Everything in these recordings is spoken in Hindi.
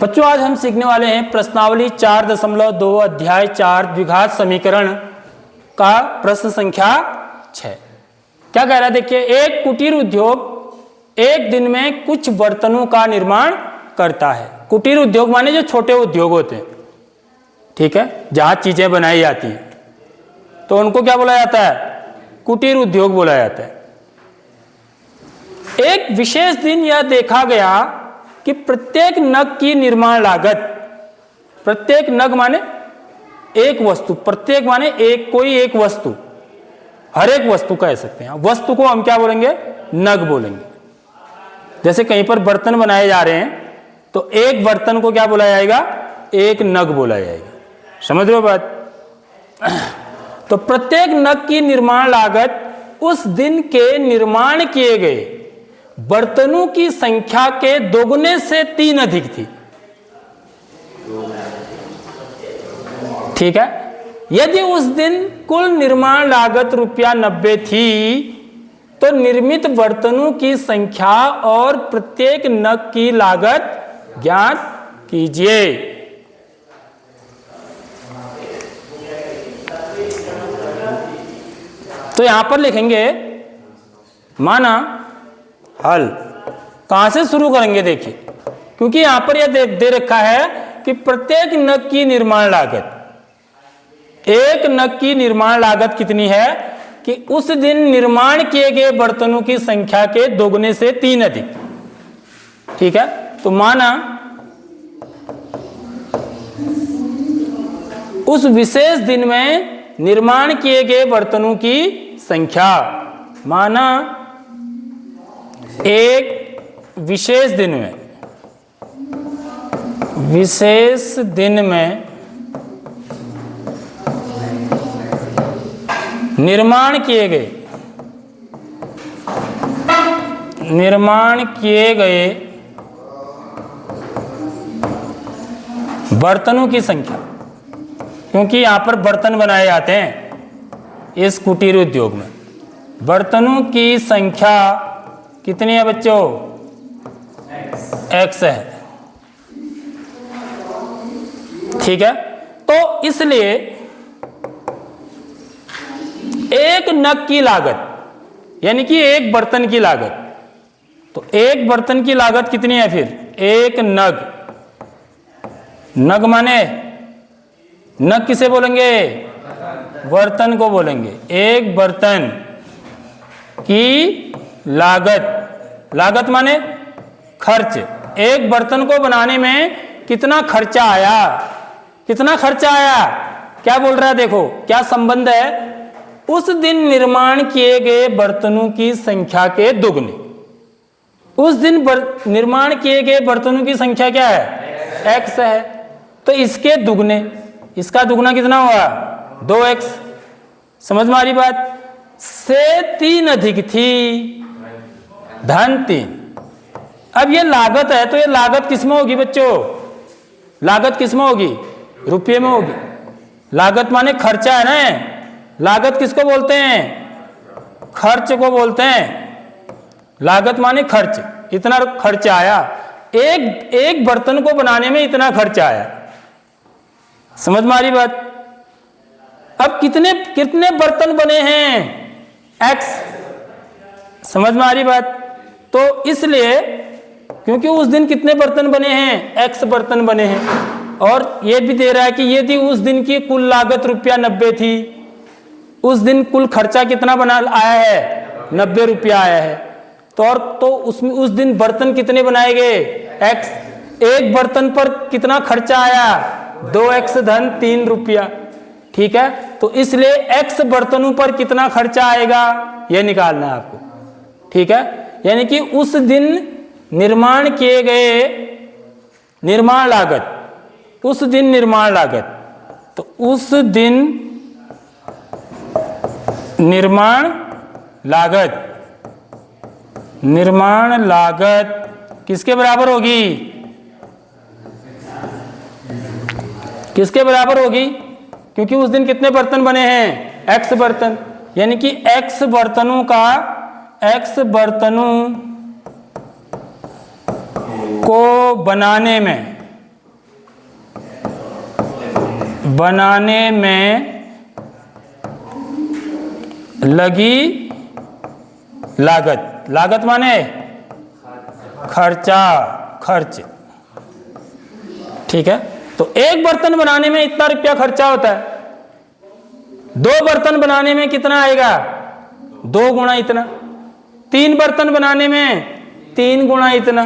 बच्चों आज हम सीखने वाले हैं प्रश्नावली 4.2 अध्याय 4 द्विघात समीकरण का प्रश्न संख्या 6। क्या कह रहा है देखिए, एक कुटीर उद्योग एक दिन में कुछ बर्तनों का निर्माण करता है। कुटीर उद्योग माने जो छोटे उद्योग होते हैं, ठीक है, जहां चीजें बनाई जाती हैं, तो उनको क्या बोला जाता है? कुटीर उद्योग बोला जाता है। एक विशेष दिन यह देखा गया कि प्रत्येक नग की निर्माण लागत, प्रत्येक नग माने एक वस्तु, प्रत्येक माने एक, कोई एक वस्तु, हर एक वस्तु कह सकते हैं। वस्तु को हम क्या बोलेंगे? नग बोलेंगे। जैसे कहीं पर बर्तन बनाए जा रहे हैं तो एक बर्तन को क्या बोला जाएगा? एक नग बोला जाएगा। समझ रहे हो बात? तो प्रत्येक नग की निर्माण लागत उस दिन के निर्माण किए गए बर्तनों की संख्या के दोगुने से 3 अधिक थी। ठीक है। यदि उस दिन कुल निर्माण लागत ₹90 थी तो निर्मित बर्तनों की संख्या और प्रत्येक नग की लागत ज्ञात कीजिए। तो यहां पर लिखेंगे माना हल। कहां से शुरू करेंगे देखिए, क्योंकि यहां पर यह दे रखा है कि प्रत्येक नग की निर्माण लागत, एक नग की निर्माण लागत कितनी है कि उस दिन निर्माण किए गए बर्तनों की संख्या के दोगुने से 3 अधिक। ठीक है। तो माना उस विशेष दिन में निर्माण किए गए बर्तनों की संख्या, माना एक विशेष दिन में, विशेष दिन में निर्माण किए गए बर्तनों की संख्या, क्योंकि यहां पर बर्तन बनाए जाते हैं इस कुटीर उद्योग में, बर्तनों की संख्या कितनी है बच्चों? X है। ठीक है। तो इसलिए एक नग की लागत, यानी कि एक बर्तन की लागत, तो एक बर्तन की लागत कितनी है फिर? एक नग। नग माने, नग किसे बोलेंगे? बर्तन को बोलेंगे। एक बर्तन की लागत, लागत माने खर्च। एक बर्तन को बनाने में कितना खर्चा आया? कितना खर्चा आया? क्या बोल रहा है देखो, क्या संबंध है? उस दिन निर्माण किए गए बर्तनों की संख्या के दुगने। उस दिन निर्माण किए गए बर्तनों की संख्या क्या है? X है। तो इसके दुगने, इसका दुगना कितना हुआ? 2x। समझ में आ रही बात? से 3 अधिक थी, धन 3। अब ये लागत है, तो ये लागत किसमें होगी बच्चों? लागत किसमें होगी? रुपये में होगी। लागत माने खर्चा है ना। लागत किसको बोलते हैं? खर्च को बोलते हैं। लागत माने खर्च। इतना खर्च आया, एक बर्तन को बनाने में इतना खर्च आया। समझ में आ रही बात? अब कितने बर्तन बने हैं? X। समझ में आ रही बात? तो इसलिए क्योंकि उस दिन कितने बर्तन बने हैं? X बर्तन बने हैं। और ये भी दे रहा है कि यदि उस दिन की कुल लागत ₹90 थी, उस दिन कुल खर्चा कितना बना आया है? ₹90 आया है। तो उसमें उस दिन बर्तन कितने बनाए गए? X। एक बर्तन पर कितना खर्चा आया? 2x धन 3 रुपया। ठीक है। तो इसलिए X बर्तनों पर कितना खर्चा आएगा यह निकालना है आपको। ठीक है। यानी कि उस दिन निर्माण किए गए निर्माण लागत, उस दिन निर्माण लागत, तो उस दिन निर्माण लागत किसके बराबर होगी? किसके बराबर होगी? क्योंकि उस दिन कितने बर्तन बने हैं? X बर्तन। यानी कि X बर्तनों को बनाने में लगी लागत माने खर्च। ठीक है, तो एक बर्तन बनाने में इतना रुपया खर्चा होता है, 2 बर्तन बनाने में कितना आएगा, 2 गुना इतना, 3 बर्तन बनाने में 3 गुना इतना,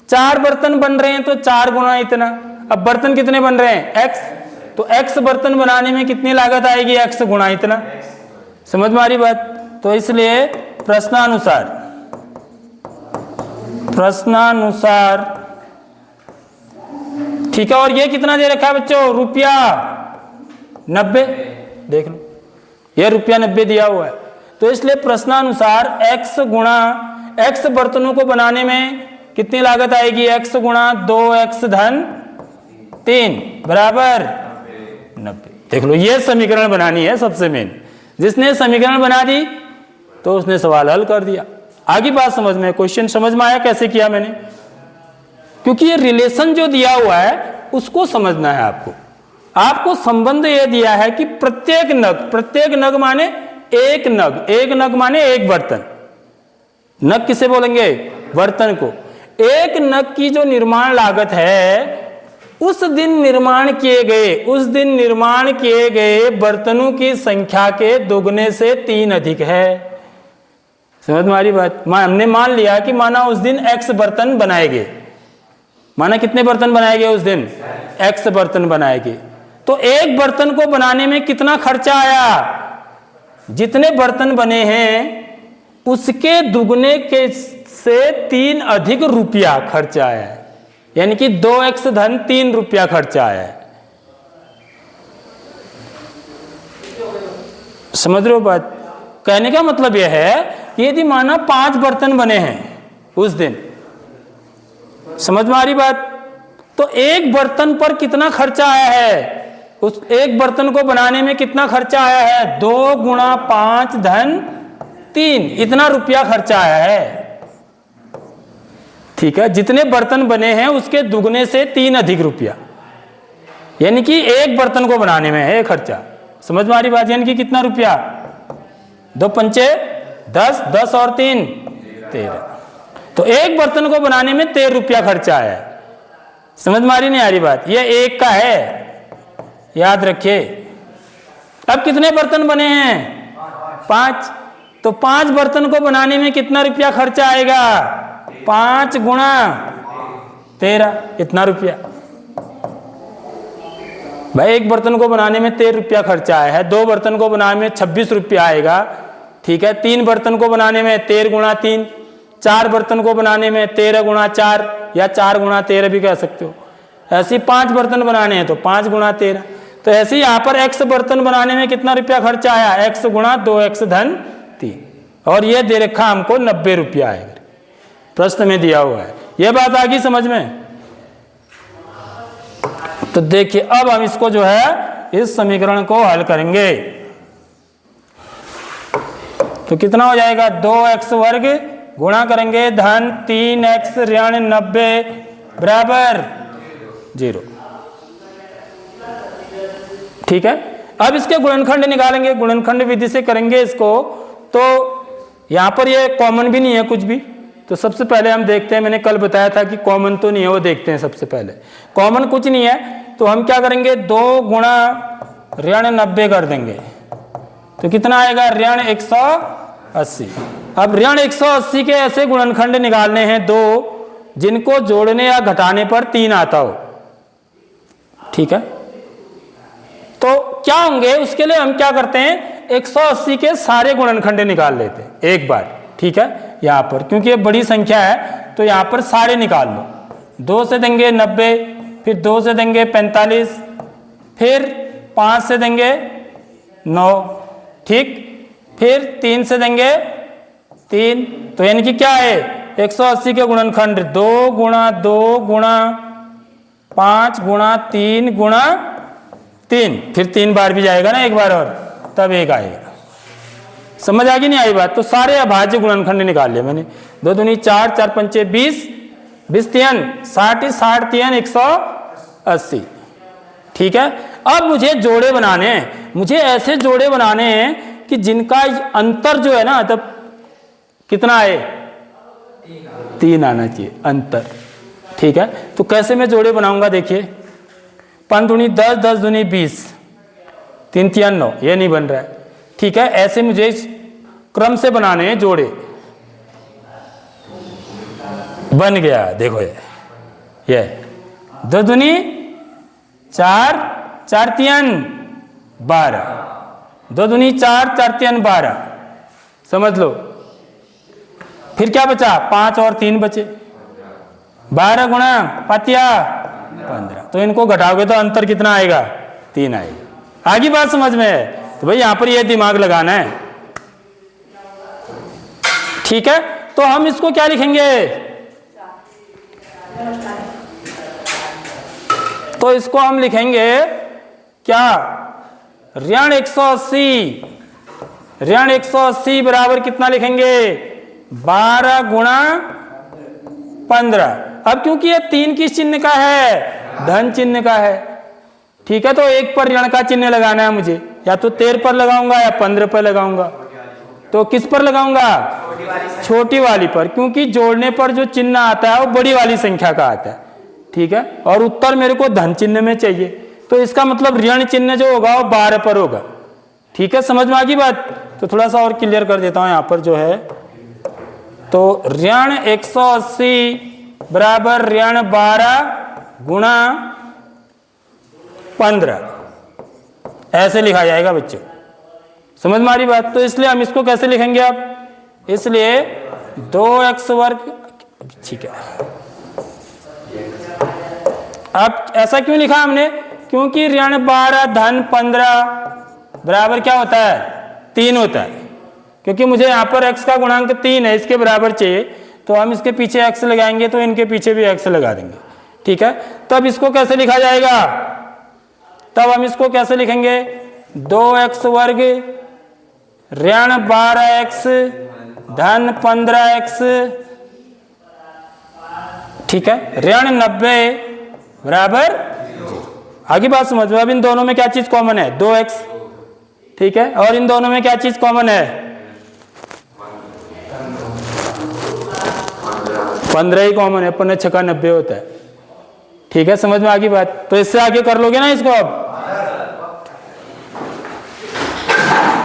4 बर्तन बन रहे हैं तो 4 गुना इतना। अब बर्तन कितने बन रहे हैं, x, तो x बर्तन बनाने में कितनी लागत आएगी, x गुना इतना। समझ में आ रही बात? तो इसलिए प्रश्नानुसार ठीक है। और ये कितना दे रखा है बच्चों, ₹90, देख लो ये ₹90 दिया हुआ है। तो इसलिए प्रश्नानुसार x बर्तनों को बनाने में कितनी लागत आएगी, x गुणा 2x धन 3 बराबर 90। देख लो ये समीकरण बनानी है सबसे मेन। जिसने समीकरण बना दी तो उसने सवाल हल कर दिया। आगे बात समझ में, क्वेश्चन समझ में आया कैसे किया मैंने? क्योंकि ये रिलेशन जो दिया हुआ है उसको समझना है आपको संबंध ये दिया है कि प्रत्येक नग माने एक नग माने एक बर्तन। नग किसे बोलेंगे, बर्तन को। एक नग की जो निर्माण लागत है उस दिन निर्माण किए गए बर्तनों की संख्या के दोगुने से 3 अधिक है। समझ में आ रही बात? हमने मान लिया कि माना उस दिन x बर्तन बनाए गए, माना कितने बर्तन बनाए गए उस दिन, x बर्तन बनाए गए। तो एक बर्तन को बनाने में कितना खर्चा आया, जितने बर्तन बने हैं उसके दुगने के से 3 अधिक रुपया खर्चा आया है, यानी कि 2x धन 3 रुपया खर्चा आया है। समझ रहे हो बात? कहने का मतलब यह है कि यदि माना 5 बर्तन बने हैं उस दिन, समझ में आ रही बात, तो एक बर्तन पर कितना खर्चा आया है, उस एक बर्तन को बनाने में कितना खर्चा आया है, 2 गुणा 5 धन 3, इतना रुपया खर्चा आया है। ठीक है, जितने बर्तन बने हैं उसके दुगने से 3 अधिक रुपया, यानी कि एक बर्तन को बनाने में है खर्चा। समझ में आ रही बात? यानी कि कितना रुपया, 2 पंचे 10, 10 और 3 13, तो एक बर्तन को बनाने में 13 रुपया खर्चा आया है। समझ में आ रही नहीं आ रही बात? ये एक का है, याद रखिए। अब कितने बर्तन बने हैं, 5, तो 5 बर्तन को बनाने में कितना रुपया खर्चा आएगा, 5 गुणा 13, इतना रुपया। भाई एक बर्तन को बनाने में 13 रुपया खर्चा आया है, 2 बर्तन को बनाने में 26 रुपया आएगा। ठीक है, 3 बर्तन को बनाने में 13 गुणा 3, 4 बर्तन को बनाने में 13 गुणा 4 या 4 गुणा 13 भी कह सकते हो। ऐसे 5 बर्तन बनाने हैं तो 5 गुणा 13। तो ऐसे ही यहाँ पर x बर्तन बनाने में कितना रुपया खर्चा आया, x गुणा 2x धन 3, और ये दे रखा हमको 90 रुपया आएगा, प्रश्न में दिया हुआ है। ये बात आ गई समझ में? तो देखिए अब हम इसको जो है इस समीकरण को हल करेंगे। तो कितना हो जाएगा, 2x वर्ग गुणा करेंगे धन 3x ऋण 90 बराबर 0। ठीक है, अब इसके गुणनखंड निकालेंगे, गुणनखंड विधि से करेंगे इसको। तो यहां पर ये कॉमन भी नहीं है कुछ भी, तो सबसे पहले हम देखते हैं, मैंने कल बताया था कि कॉमन तो नहीं है, वो देखते हैं सबसे पहले। कॉमन कुछ नहीं है तो हम क्या करेंगे, 2 गुणा ऋण 90 कर देंगे, तो कितना आएगा, ऋण 180। अब ऋण 180 के ऐसे गुणनखंड निकालने हैं 2 जिनको जोड़ने या घटाने पर 3 आता हो। ठीक है, तो क्या होंगे, उसके लिए हम क्या करते हैं, 180 के सारे गुणनखंड निकाल लेते हैं एक बार। ठीक है, यहाँ पर क्योंकि ये बड़ी संख्या है तो यहाँ पर सारे निकाल लो। 2 से देंगे 90, फिर 2 से देंगे 45, फिर 5 से देंगे 9, ठीक, फिर 3 से देंगे 3, तो यानी कि क्या है, 180 के गुणनखंड 2 गुणा 2 गुणा 5 गुणा 3 गुणा 3, फिर 3 बार भी जाएगा ना एक बार और, तब 1 आएगा। समझ आ गई नहीं आई बात? तो सारे अभाज्य गुणनखंड निकाल लिया मैंने। 2 दूनी 4, 4 पंचे 20, 20 तियन 60, 60 तियन 180। ठीक है, अब मुझे जोड़े बनाने हैं, मुझे ऐसे जोड़े बनाने हैं कि जिनका अंतर जो है ना, तब कितना आए, 3 आना चाहिए अंतर। ठीक है, तो कैसे मैं जोड़े बनाऊंगा, देखिए 5 दूनी 10, 10 दूनी 20, 3 तियन 9, ये नहीं बन रहा है। ठीक है, ऐसे मुझे इस क्रम से बनाने हैं जोड़े। बन गया, देखो ये 2 दूनी 4, 4 तियन 12, 2 दूनी 4, 4 तियन 12, समझ लो। फिर क्या बचा, 5 और 3 बचे, 12 गुणा पातिया 15, तो इनको घटाओगे तो अंतर कितना आएगा, 3 आएगा। आगे बात समझ में है? तो भाई यहां पर ये दिमाग लगाना है। ठीक है, तो हम इसको क्या लिखेंगे, तो इसको हम लिखेंगे क्या, ऋण 180, ऋण 180 बराबर कितना लिखेंगे, 12 गुणा 15। अब क्योंकि ये 3 किस चिन्ह का है, धन चिन्ह का है। ठीक है, तो एक पर ऋण का चिन्ह लगाना है मुझे, या तो 13 पर लगाऊंगा या 15 पर लगाऊंगा। तो किस पर लगाऊंगा, छोटी वाली पर, क्योंकि जोड़ने पर जो चिन्ह आता है वो बड़ी वाली संख्या का आता है। ठीक है, और उत्तर मेरे को धन चिन्ह में चाहिए, तो इसका मतलब ऋण चिन्ह जो होगा वो 12 पर होगा। ठीक है, समझ में आ गई बात? तो थोड़ा सा और क्लियर कर देता हूं यहां पर जो है, तो ऋण 180 बराबर ऋण 12 गुणा 15, ऐसे लिखा जाएगा बच्चों। समझ में आ रही बात? तो इसलिए हम इसको कैसे लिखेंगे आप, इसलिए 2x वर्ग। ठीक है, अब ऐसा क्यों लिखा हमने, क्योंकि ऋण 12 धन 15 बराबर क्या होता है, 3 होता है। क्योंकि मुझे यहाँ पर x का गुणांक 3 है, इसके बराबर चाहिए, तो हम इसके पीछे x लगाएंगे तो इनके पीछे भी x लगा देंगे। ठीक है, तब इसको कैसे लिखा जाएगा, तब हम इसको कैसे लिखेंगे, 2x वर्ग ऋण 12x धन 15x। ठीक है, ऋण 90 बराबर, आगे बात समझ में। अब इन दोनों में क्या चीज कॉमन है, 2x। ठीक है, और इन दोनों में क्या चीज कॉमन है, 15 ही कॉमन है, 15 छक्का 90 होता है। ठीक है, समझ में आ गई बात? तो इससे आगे कर लोगे ना इसको अब।